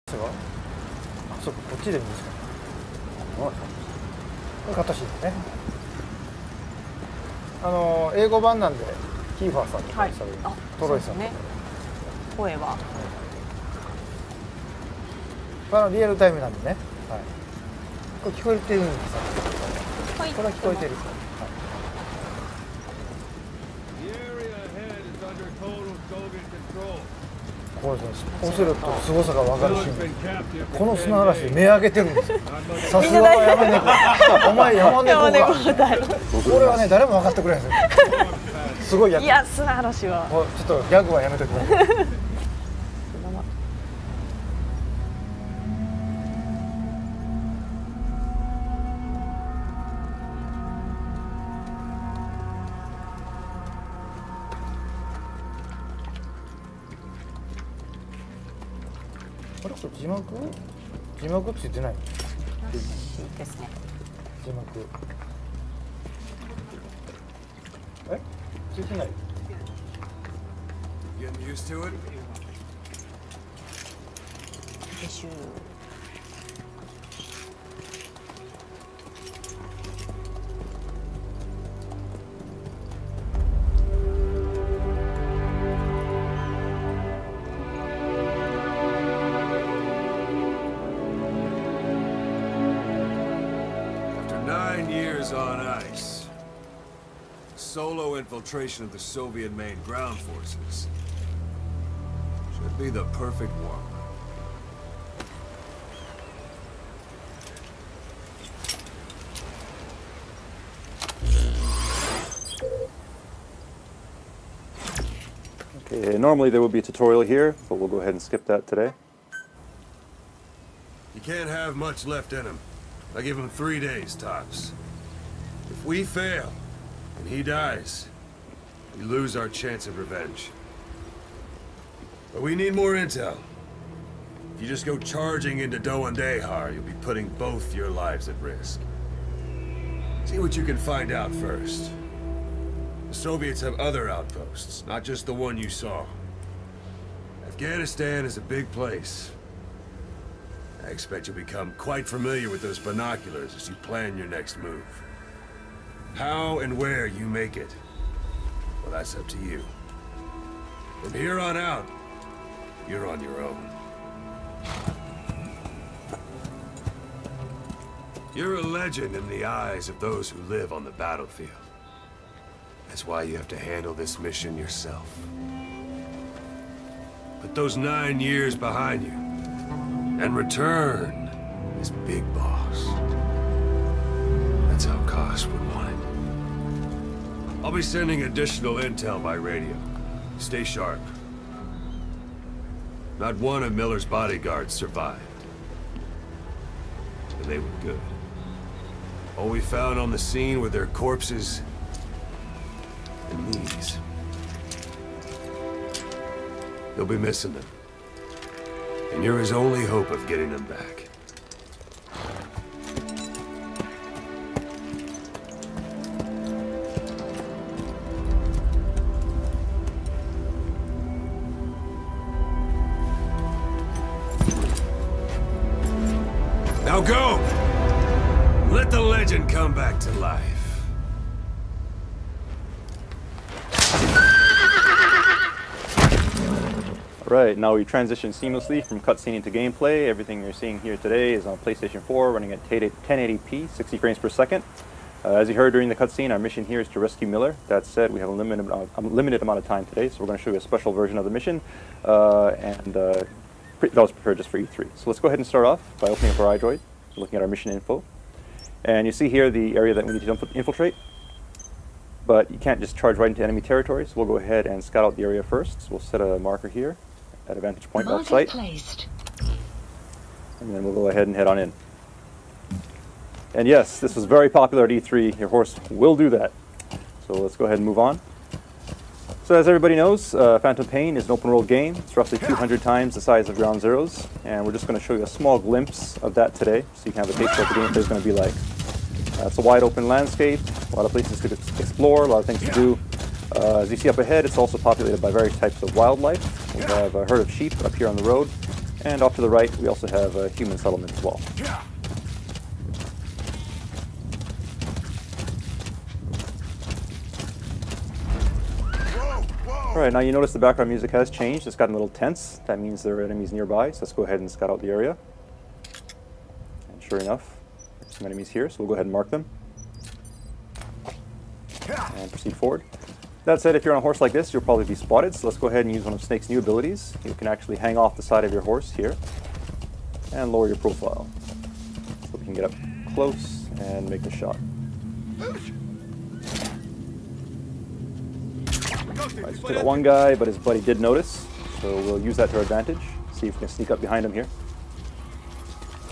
そうか、こっちでもいいですか。これカットシーンね。英語版なんでキーファーさんとかされる、トロイさんとか、ね、声は、リアルタイムなんでね、はい、これ聞こえてるんですよ。これは聞こえてる。これオセロットの凄さが分かるシーン。この砂嵐で目上げてるんですよ。さすがは山猫。お前山猫か。これはね誰も分かってくれないんですよ。すごいやつ。いや砂嵐は。ちょっとギャグはやめてください。あれ、これ字幕ついてない。ですね。字幕。ついてない。Getting used to it? 9 years on ice. Solo infiltration of the Soviet main ground forces. Should be the perfect warm-up. Okay, normally there would be a tutorial here, but we'll go ahead and skip that today. You can't have much left in him. I give him 3 days, tops. If we fail, and he dies, we lose our chance of revenge. But we need more intel. If you just go charging into Dehar, you'll be putting both your lives at risk. See what you can find out first. The Soviets have other outposts, not just the one you saw. Afghanistan is a big place. I expect you'll become quite familiar with those binoculars as you plan your next move. How and where you make it, well, that's up to you. From here on out, you're on your own. You're a legend in the eyes of those who live on the battlefield. That's why you have to handle this mission yourself. Put those 9 years behind you, and return as Big Boss. That's how Koss would want it. I'll be sending additional intel by radio. Stay sharp. Not one of Miller's bodyguards survived. And they were good. All we found on the scene were their corpses and knees. You'll be missing them. And you're his only hope of getting them back. Now go! Let the legend come back to life. Right, now we transition seamlessly from cutscene into gameplay. Everything you're seeing here today is on PlayStation 4, running at 1080p, 60 frames per second. As you heard during the cutscene, our mission here is to rescue Miller. That said, we have a limited amount of time today, so we're going to show you a special version of the mission, that was prepared just for E3. So let's go ahead and start off by opening up our iDroid, looking at our mission info. And you see here the area that we need to infiltrate. But you can't just charge right into enemy territory, so we'll go ahead and scout out the area first. So we'll set a marker here at a vantage point off site. And then we'll go ahead and head on in. And yes, this was very popular at E3. Your horse will do that. So let's go ahead and move on. So as everybody knows, Phantom Pain is an open world game. It's roughly 200 times the size of Ground Zeroes. And we're just going to show you a small glimpse of that today, so you can have a taste of what the gameplay is going to be like. It's a wide open landscape, a lot of places to explore, a lot of things to do. As you see up ahead, it's also populated by various types of wildlife. We have a herd of sheep up here on the road. And off to the right, we also have a human settlement as well. Alright, now you notice the background music has changed. It's gotten a little tense. That means there are enemies nearby, so let's go ahead and scout out the area. And sure enough, there's some enemies here, so we'll go ahead and mark them. And proceed forward. That said, if you're on a horse like this, you'll probably be spotted, so let's go ahead and use one of Snake's new abilities. You can actually hang off the side of your horse here and lower your profile. So we can get up close and make the shot. Right, so we got one guy, but his buddy did notice, so we'll use that to our advantage. See if we can sneak up behind him here.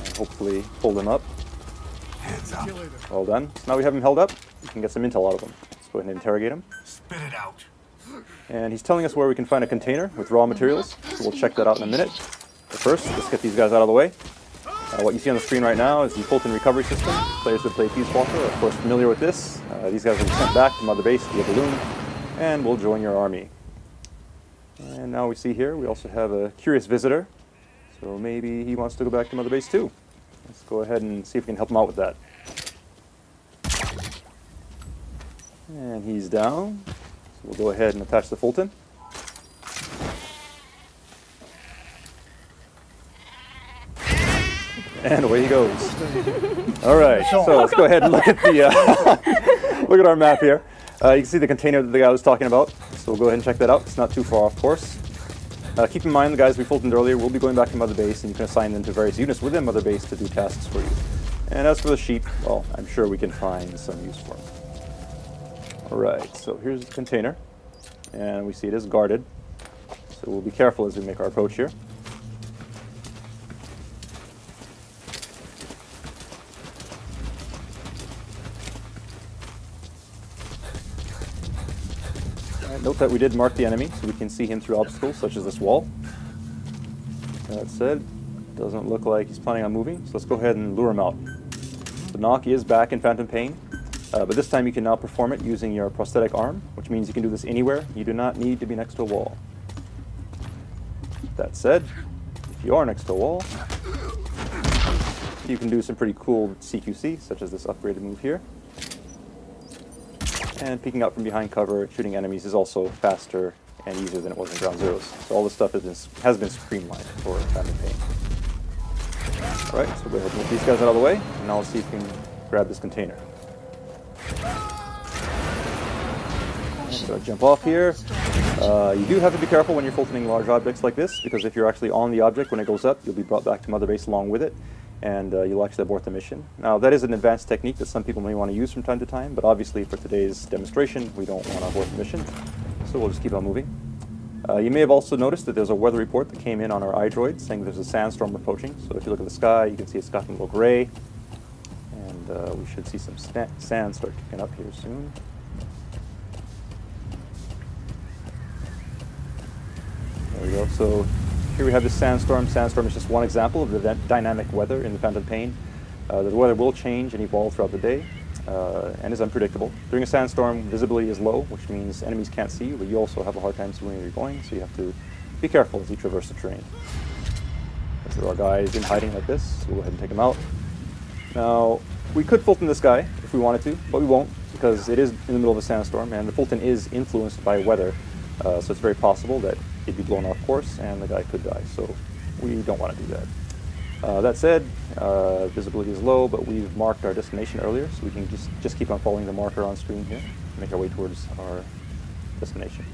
And hopefully hold him up. Well done. So now we have him held up, we can get some intel out of him. Let's go ahead and interrogate him. Spit it out. And he's telling us where we can find a container with raw materials, so we'll check that out in a minute. But first, let's get these guys out of the way. What you see on the screen right now is the Fulton recovery system. Players who play Peace Walker are of course familiar with this. These guys will be sent back to Mother Base via balloon, and we'll join your army. And now we see here, we also have a curious visitor. So maybe he wants to go back to Mother Base too. Let's go ahead and see if we can help him out with that. And he's down. So we'll go ahead and attach the Fulton. And away he goes. All right, so let's go ahead and look at the look at our map here. You can see the container that the guy was talking about. So we'll go ahead and check that out. It's not too far off course. Keep in mind the guys we Fultoned earlier will be going back to Mother Base, and you can assign them to various units within Mother Base to do tasks for you. And as for the sheep, well, I'm sure we can find some use for them. All right, so here's the container, and we see it is guarded. So we'll be careful as we make our approach here. Note that we did mark the enemy, so we can see him through obstacles such as this wall. That said, doesn't look like he's planning on moving, so let's go ahead and lure him out. The knock is back in Phantom Pain, but this time you can now perform it using your prosthetic arm, which means you can do this anywhere. You do not need to be next to a wall. That said, if you are next to a wall, you can do some pretty cool CQC, such as this upgraded move here. And peeking out from behind cover, shooting enemies is also faster and easier than it was in Ground Zeroes. So all this stuff has been streamlined for Phantom Pain. Alright, so we'll go ahead and move these guys out of the way, and now let's see if we can grab this container. So jump off here. You do have to be careful when you're Fultoning large objects like this, because if you're actually on the object when it goes up, you'll be brought back to Mother Base along with it, and you'll actually abort the mission. Now, that is an advanced technique that some people may want to use from time to time, but obviously for today's demonstration, we don't want to abort the mission, so we'll just keep on moving. You may have also noticed that there's a weather report that came in on our iDroid saying there's a sandstorm approaching. So if you look at the sky, you can see it's gotten a little gray, and we should see some sand start kicking up here soon. There we go. So here we have this sandstorm. Sandstorm is just one example of the dynamic weather in the Phantom Pain. The weather will change and evolve throughout the day, and is unpredictable. During a sandstorm, visibility is low, which means enemies can't see you, but you also have a hard time seeing where you're going, so you have to be careful as you traverse the terrain. If there are guys in hiding like this, so we'll go ahead and take them out. Now, we could Fulton this guy if we wanted to, but we won't, because it is in the middle of a sandstorm, and the Fulton is influenced by weather, so it's very possible that he'd be blown off course and the guy could die, so we don't want to do that. That said, visibility is low, but we've marked our destination earlier, so we can just keep on following the marker on screen here, make our way towards our destination.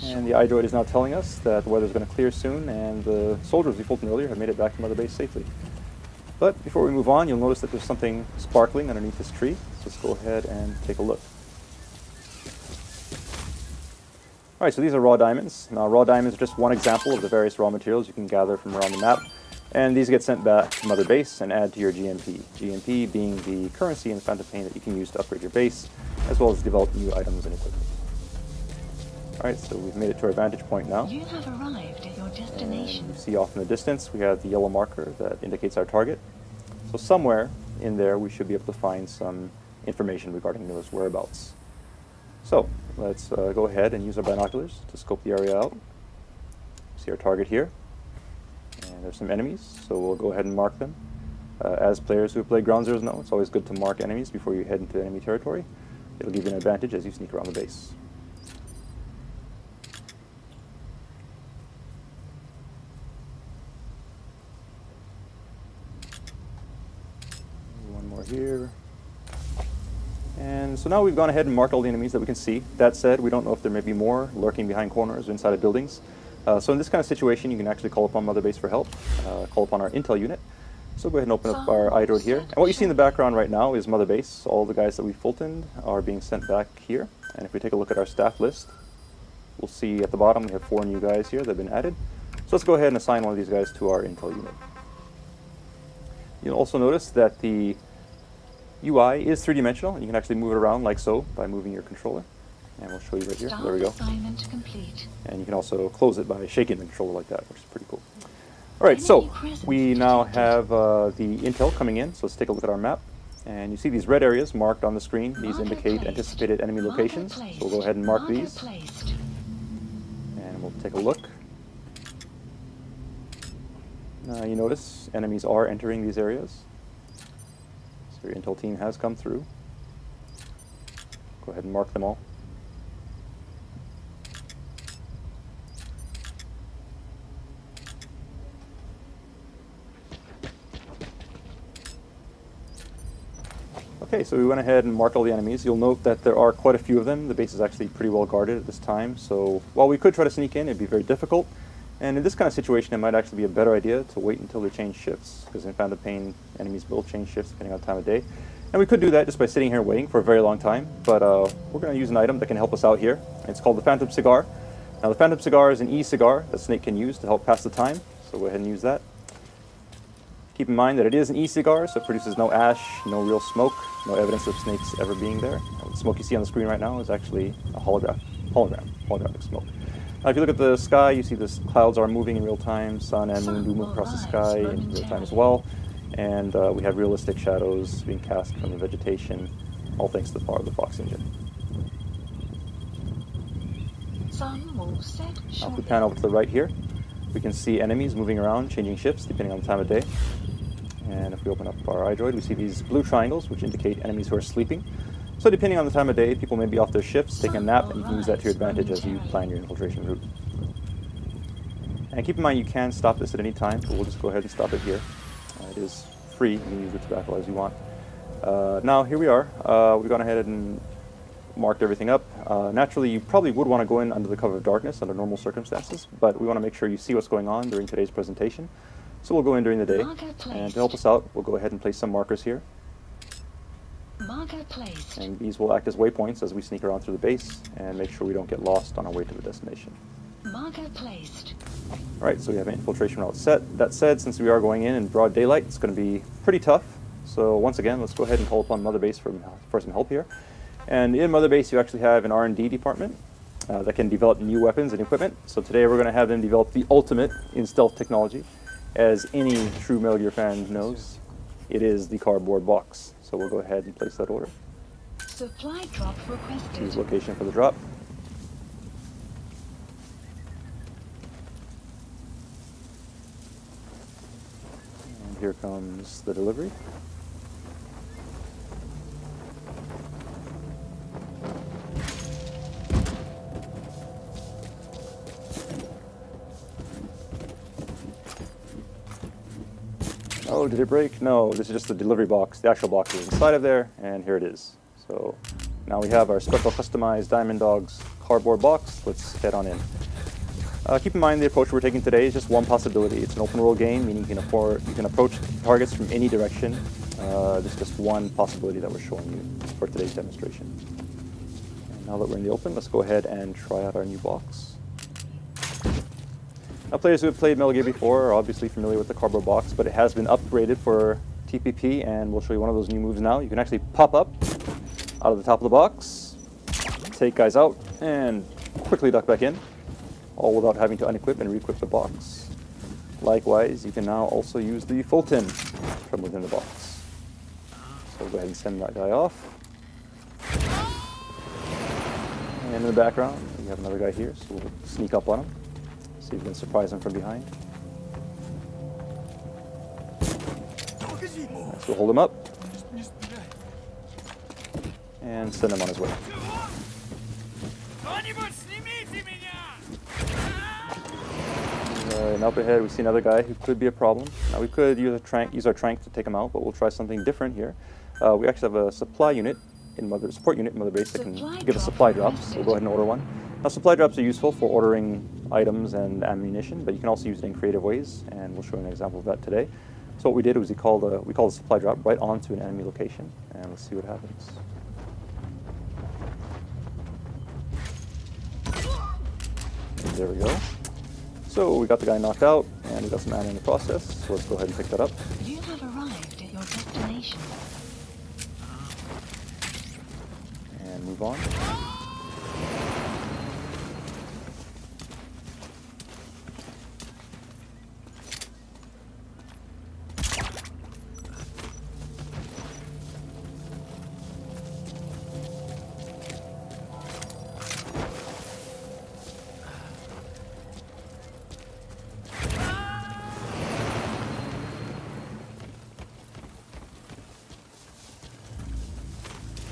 And the iDroid is now telling us that the weather is going to clear soon, and the soldiers we Fulton earlier have made it back to Mother Base safely. But before we move on, you'll notice that there's something sparkling underneath this tree, so let's go ahead and take a look. Alright, so these are raw diamonds. Now, raw diamonds are just one example of the various raw materials you can gather from around the map, and these get sent back to Mother Base and add to your GMP. GMP being the currency in the Phantom Pain that you can use to upgrade your base, as well as develop new items and equipment. Alright, so we've made it to our vantage point now. You have arrived at your destination. And you see off in the distance, we have the yellow marker that indicates our target. So somewhere in there, we should be able to find some information regarding those whereabouts. So let's go ahead and use our binoculars to scope the area out. See our target here, and there's some enemies, so we'll go ahead and mark them. As players who have played Ground Zeroes know, it's always good to mark enemies before you head into enemy territory. It'll give you an advantage as you sneak around the base. One more here. And so now we've gone ahead and marked all the enemies that we can see. That said, we don't know if there may be more lurking behind corners or inside of buildings. So in this kind of situation, you can actually call upon Mother Base for help, call upon our intel unit. So go ahead and open up our iDroid here. And what you see in the background right now is Mother Base. All the guys that we Fultoned are being sent back here. And if we take a look at our staff list, we'll see at the bottom we have 4 new guys here that have been added. So let's go ahead and assign one of these guys to our intel unit. You'll also notice that the UI is 3-dimensional, and you can actually move it around like so by moving your controller. And we'll show you right here. There we go. Assignment complete. And you can also close it by shaking the controller like that, which is pretty cool. Alright, so we now have the intel coming in, so let's take a look at our map. And you see these red areas marked on the screen. These indicate anticipated enemy locations. So we'll go ahead and mark these. And we'll take a look. Now you notice enemies are entering these areas. So your intel team has come through. Go ahead and mark them all. Okay, so we went ahead and marked all the enemies. You'll note that there are quite a few of them. The base is actually pretty well guarded at this time, so while we could try to sneak in, it'd be very difficult. And in this kind of situation, it might actually be a better idea to wait until they change shifts, because in Phantom Pain, enemies will change shifts depending on the time of day. And we could do that just by sitting here waiting for a very long time, but we're going to use an item that can help us out here. It's called the Phantom Cigar. Now the Phantom Cigar is an e-cigar that Snake can use to help pass the time, so go ahead and use that. Keep in mind that it is an e-cigar, so it produces no ash, no real smoke, no evidence of snakes ever being there. The smoke you see on the screen right now is actually a holographic smoke. Now if you look at the sky, you see the clouds are moving in real time. Sun and moon do move across the sky in real time as well. And we have realistic shadows being cast from the vegetation, all thanks to the power of the Fox engine. Now if we pan over to the right here, we can see enemies moving around, changing shifts depending on the time of day. And if we open up our iDroid, we see these blue triangles, which indicate enemies who are sleeping. So depending on the time of day, people may be off their shifts, taking a nap, and you can use that to your advantage as you plan your infiltration route. And keep in mind you can stop this at any time, but we'll just go ahead and stop it here. It is free, you can use the tobacco as you want. Now here we are, we've gone ahead and marked everything up. Naturally, you probably would want to go in under the cover of darkness under normal circumstances, but we want to make sure you see what's going on during today's presentation. So we'll go in during the day, and to help us out, we'll go ahead and place some markers here. And these will act as waypoints as we sneak around through the base and make sure we don't get lost on our way to the destination. Alright, so we have an infiltration route set. That said, since we are going in broad daylight, it's going to be pretty tough. So once again, let's go ahead and call upon Mother Base for some help here. And in Mother Base, you actually have an R&D department that can develop new weapons and equipment. So today we're going to have them develop the ultimate in stealth technology. As any true Metal Gear fan knows, it is the cardboard box. So we'll go ahead and place that order. Supply drop requested. Choose location for the drop. And here comes the delivery. Oh, did it break? No, this is just the delivery box. The actual box is inside of there, and here it is. So now we have our special customized Diamond Dogs cardboard box. Let's head on in. Keep in mind the approach we're taking today is just one possibility. It's an open world game, meaning you can approach targets from any direction. This is just one possibility that we're showing you for today's demonstration. And now that we're in the open, let's go ahead and try out our new box. Now, players who have played Metal Gear before are obviously familiar with the cardboard box, but it has been upgraded for TPP, and we'll show you one of those new moves now. You can actually pop up out of the top of the box, take guys out, and quickly duck back in, all without having to unequip and re-equip the box. Likewise, you can now also use the Fulton from within the box. So we'll go ahead and send that guy off. in the background, we have another guy here, so we'll sneak up on him. See if we can surprise him from behind. So we'll hold him up and send him on his way. And up ahead we see another guy who could be a problem. Now we could use our trank to take him out, but we'll try something different here. We actually have a support unit in Mother Base that can give us supply drops. So we'll go ahead and order one. Now supply drops are useful for ordering items and ammunition, but you can also use it in creative ways, and we'll show you an example of that today. So what we did was we called a supply drop right onto an enemy location, and let's see what happens. And there we go. So we got the guy knocked out, and we got some ammo in the process, so let's go ahead and pick that up. You have arrived at your destination. And move on.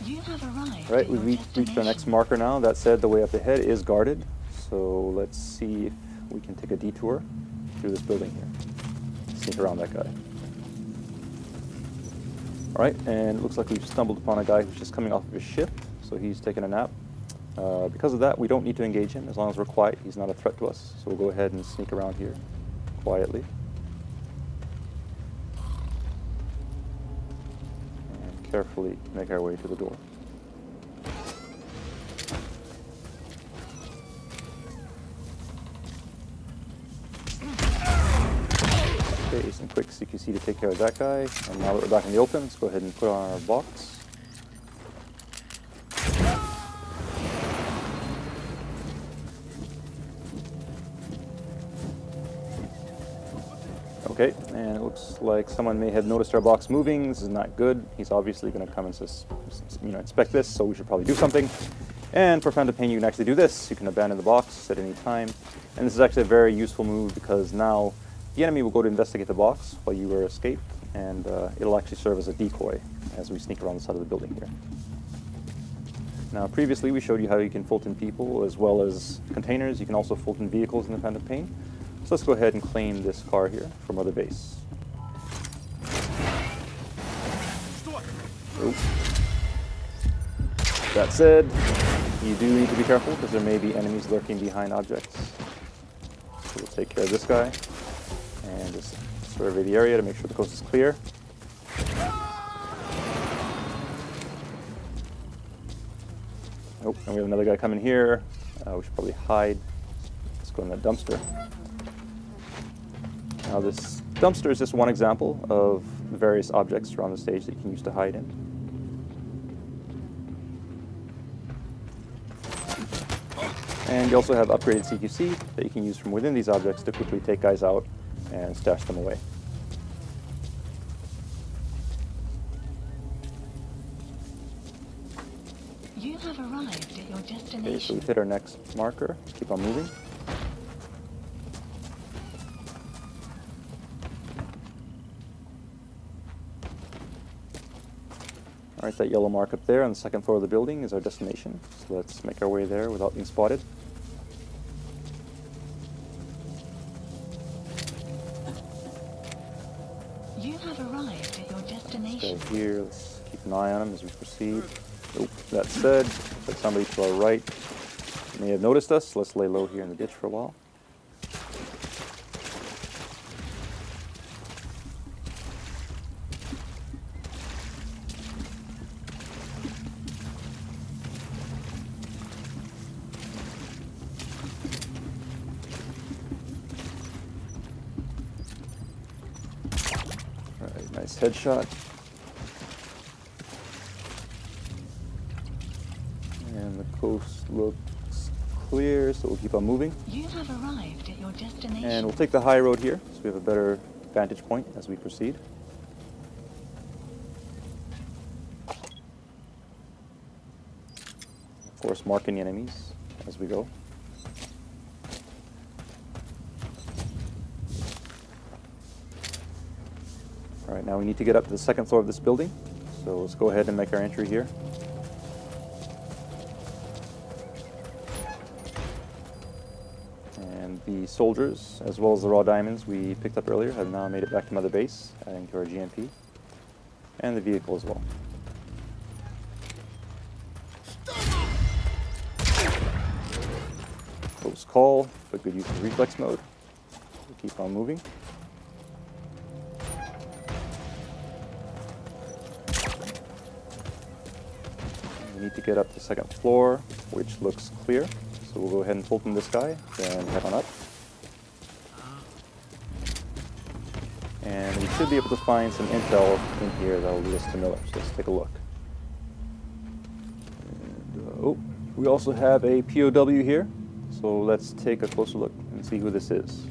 You have arrived. Right, we've reached our next marker now. That said, the way up ahead is guarded, so let's see if we can take a detour through this building here. Sneak around that guy. Alright, and it looks like we've stumbled upon a guy who's just coming off of his shift, so he's taking a nap. Because of that, we don't need to engage him. As long as we're quiet, he's not a threat to us. So we'll go ahead and sneak around here quietly. And carefully make our way to the door. Okay, some quick CQC to take care of that guy. And now that we're back in the open, let's go ahead and put on our box. Okay, and it looks like someone may have noticed our box moving. This is not good. He's obviously going to come and inspect this, so we should probably do something. And for Phantom Pain, you can actually do this. You can abandon the box at any time. And this is actually a very useful move because now the enemy will go to investigate the box while you are escaped, and it'll actually serve as a decoy as we sneak around the side of the building here. Now, previously we showed you how you can Fulton people as well as containers. You can also Fulton vehicles in the Phantom Pain. So let's go ahead and claim this car here from Mother Base. Oops. That said, you do need to be careful because there may be enemies lurking behind objects. So we'll take care of this guy and just survey the area to make sure the coast is clear. Oh, and we have another guy coming here. We should probably hide. Let's go in that dumpster. Now this dumpster is just one example of the various objects around the stage that you can use to hide in. And you also have upgraded CQC that you can use from within these objects to quickly take guys out and stash them away. You have arrived at your destination. Okay, so we've hit our next marker. Keep on moving. Alright, that yellow mark up there on the second floor of the building is our destination. So let's make our way there without being spotted. You have arrived at your destination. So here, let's keep an eye on him as we proceed. Nope, that said, looks like somebody to our right may have noticed us. Let's lay low here in the ditch for a while. Alright, nice headshot. And the coast looks clear, so we'll keep on moving. You have arrived at your destination. And we'll take the high road here, so we have a better vantage point as we proceed. Of course, marking the enemies as we go. All right, now we need to get up to the second floor of this building. So let's go ahead and make our entry here. And the soldiers, as well as the raw diamonds we picked up earlier, have now made it back to Mother Base, adding to our GMP. And the vehicle as well. Close call, but good use of reflex mode. We'll keep on moving. We need to get up to the second floor, which looks clear. So we'll go ahead and Fulton this guy, then head on up. And we should be able to find some intel in here that will lead us to Miller. So let's take a look. And, oh, we also have a POW here. So let's take a closer look and see who this is.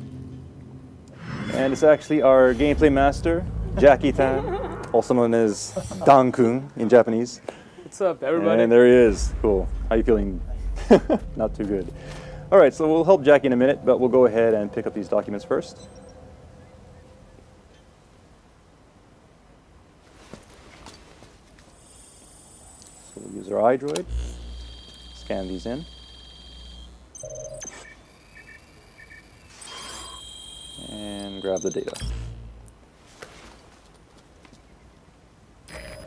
And it's actually our gameplay master, Jackie Tan, also known as Dan-kun in Japanese. What's up, everybody? And there he is. Cool. How you feeling? Not too good. All right, so we'll help Jackie in a minute, but we'll go ahead and pick up these documents first. So we'll use our iDroid, scan these in. And grab the data.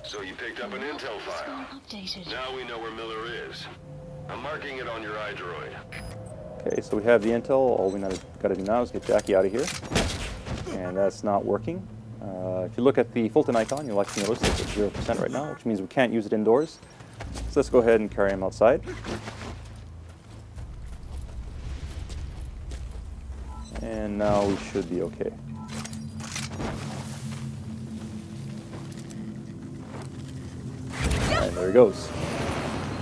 So you picked up an intel file. Updated. Now we know where Miller is. I'm marking it on your iDroid. Okay, so we have the intel. All we got to do now is get Jackie out of here. And that's not working. If you look at the Fulton icon, you'll actually notice it's at 0% right now, which means we can't use it indoors. So let's go ahead and carry him outside. And now we should be okay. And there he goes.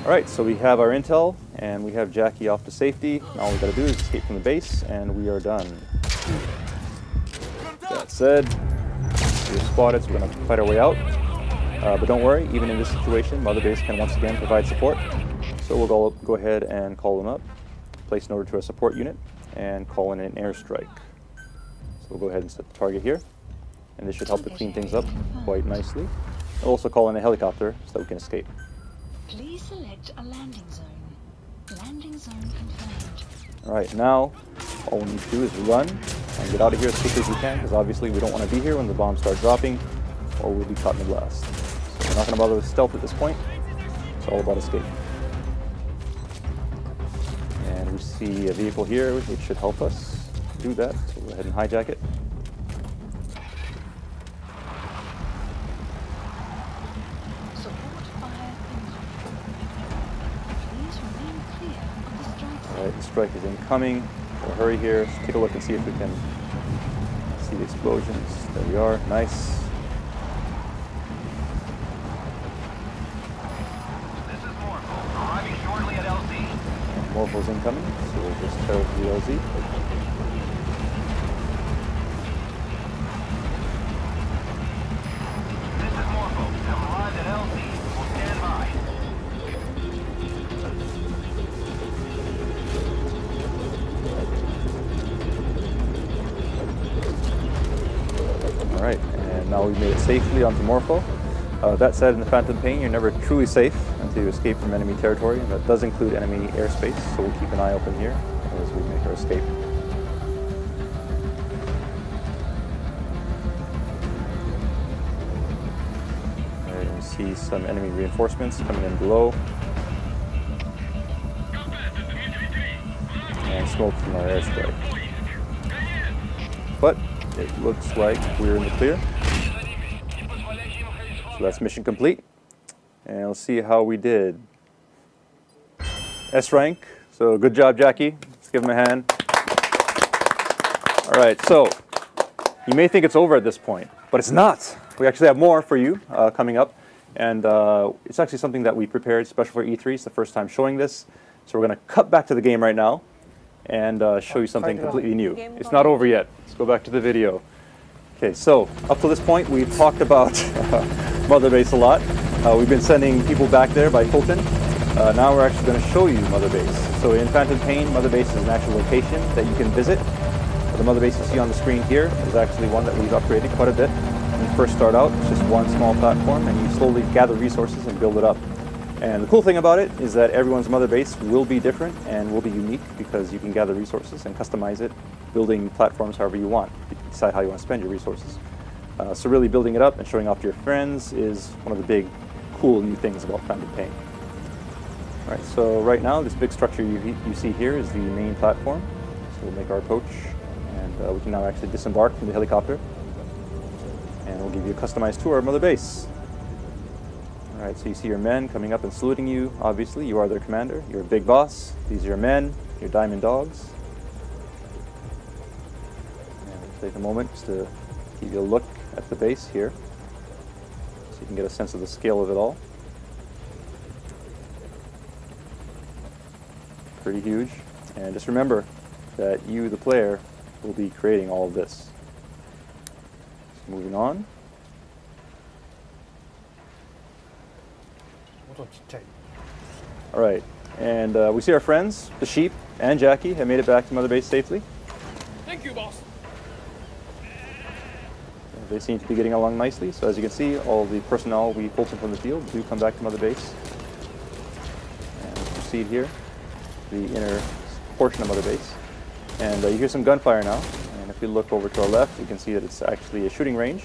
All right, so we have our intel, and we have Jackie off to safety. Now all we gotta do is escape from the base, and we are done. That said, we're spotted, so we're gonna fight our way out. But don't worry, even in this situation, Mother Base can once again provide support. So we'll go ahead and call them up, place an order to our support unit, and call in an airstrike. So we'll go ahead and set the target here, and this should help to clean things up quite nicely. We'll also call in a helicopter so that we can escape. Please select a landing zone. Landing zone confirmed. All right, now all we need to do is run and get out of here as quickly as we can, because obviously we don't want to be here when the bombs start dropping, or we'll be caught in the blast. So we're not going to bother with stealth at this point. It's all about escape. And we see a vehicle here, which should help us do that. So we'll go ahead and hijack it. Support fire incoming. Please remain clear of the strike zone. All right, the strike is incoming. We'll hurry here. Let's take a look and see if we can see the explosions. There we are. Nice. This is Morpho, arriving shortly at LZ. Morpho's incoming, so we'll just tear up the LZ. This is Morpho, have arrived at LZ. We'll stand by. All right, and now we've made it safely onto Morpho. That said, in the Phantom Pain, you're never truly safe until you escape from enemy territory, and that does include enemy airspace, so we'll keep an eye open here as we make our escape. All right, we see some enemy reinforcements coming in below. And smoke from our airstrike. But it looks like we're in the clear. So that's mission complete. And let's see how we did. S rank. So good job, Jackie. Let's give him a hand. All right, so you may think it's over at this point, but it's not. We actually have more for you coming up. And it's actually something that we prepared special for E3. It's the first time showing this. So we're going to cut back to the game right now and show you something completely new. It's not over yet. Let's go back to the video. Okay, so up to this point, we've talked about Mother Base a lot. We've been sending people back there by Fulton, Now we're actually going to show you Mother Base. So in Phantom Pain, Mother Base is an actual location that you can visit. The Mother Base you see on the screen here is actually one that we've upgraded quite a bit. When you first start out, it's just one small platform, and you slowly gather resources and build it up. And the cool thing about it is that everyone's Mother Base will be different and will be unique because you can gather resources and customize it, building platforms however you want. You can decide how you want to spend your resources. So really building it up and showing off to your friends is one of the big, cool new things about Phantom Pain. All right, so right now, this big structure you see here is the main platform. So we'll make our approach, and we can now actually disembark from the helicopter. And we'll give you a customized tour of Mother Base. All right, so you see your men coming up and saluting you. Obviously, you are their commander. You're a big boss. These are your men, your diamond dogs. And we'll take a moment just to give you a look at the base here, so you can get a sense of the scale of it all. Pretty huge. And just remember that you, the player, will be creating all of this. So moving on. All right, and we see our friends, the sheep and Jackie, have made it back to Mother Base safely. Thank you, boss. They seem to be getting along nicely. So as you can see, all the personnel we pulled in from the field do come back to Mother Base. And let's proceed here, the inner portion of Mother Base. And you hear some gunfire now. And if we look over to our left, you can see that it's actually a shooting range.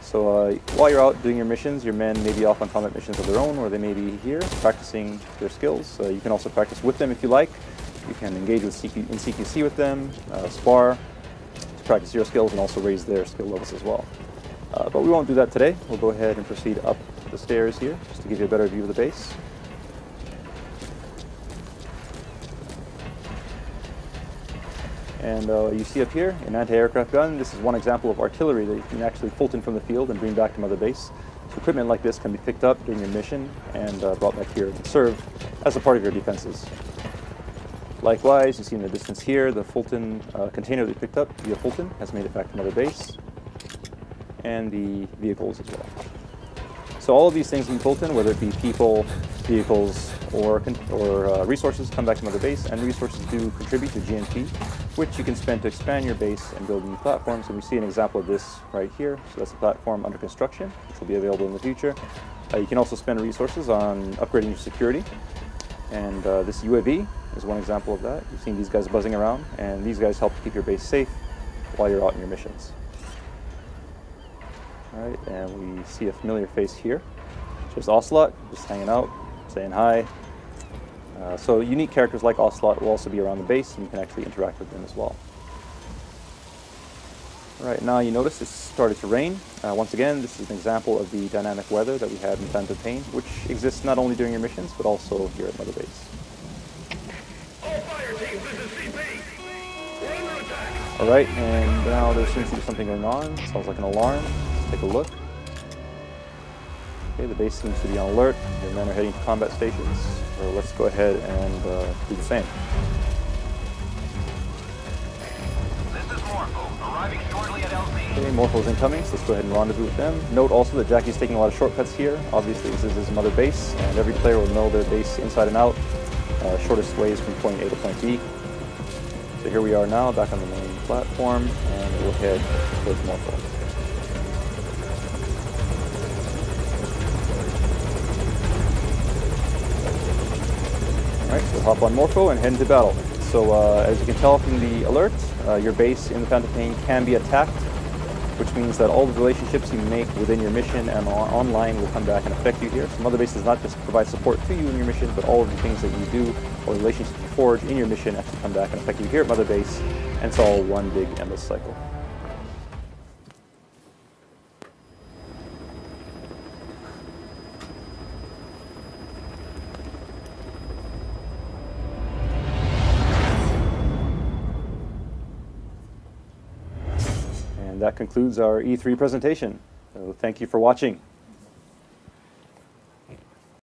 So while you're out doing your missions, your men may be off on combat missions of their own, or they may be here practicing their skills. You can also practice with them if you like. You can engage with in CQC with them, spar, to practice your skills and also raise their skill levels as well. But we won't do that today. We'll go ahead and proceed up the stairs here, just to give you a better view of the base. And you see up here an anti-aircraft gun. This is one example of artillery that you can actually Fulton from the field and bring back to Mother Base. So equipment like this can be picked up during your mission and brought back here and served as a part of your defenses. Likewise, you see in the distance here, the Fulton container that we picked up via Fulton has made it back to Mother Base, and the vehicles as well. So all of these things in Fulton, whether it be people, vehicles, or resources, come back to Mother Base, and resources do contribute to GNP, which you can spend to expand your base and build new platforms. And we see an example of this right here. So that's a platform under construction, which will be available in the future. You can also spend resources on upgrading your security. And this UAV is one example of that. You've seen these guys buzzing around, and these guys help keep your base safe while you're out in your missions. All right, and we see a familiar face here. There's Ocelot, just hanging out, saying hi. So unique characters like Ocelot will also be around the base, and you can actually interact with them as well. All right, now you notice it's started to rain. Once again, this is an example of the dynamic weather that we had in Phantom Pain, which exists not only during your missions, but also here at Mother Base. All fire teams, this is CP. We're under attack. All right, and now there seems to be something going on. Sounds like an alarm. Let's take a look. Okay, the base seems to be on alert. Your men are heading to combat stations. So let's go ahead and do the same. This is Morpho, arriving shortly at LZ. Okay, Morpho's incoming, so let's go ahead and rendezvous with them. Note also that Jackie's taking a lot of shortcuts here. Obviously, this is his Mother Base, and every player will know their base inside and out. Shortest ways from point A to point B. So here we are now, back on the main platform, and we'll head towards Morpho. Alright, so hop on Morpho and head into battle. So as you can tell from the alert, your base in the Phantom Pain can be attacked, which means that all the relationships you make within your mission and online will come back and affect you here. So Mother Base does not just provide support to you in your mission, but all of the things that you do or relationships you forge in your mission actually come back and affect you here at Mother Base, and it's all one big endless cycle. That concludes our E3 presentation. So thank you for watching.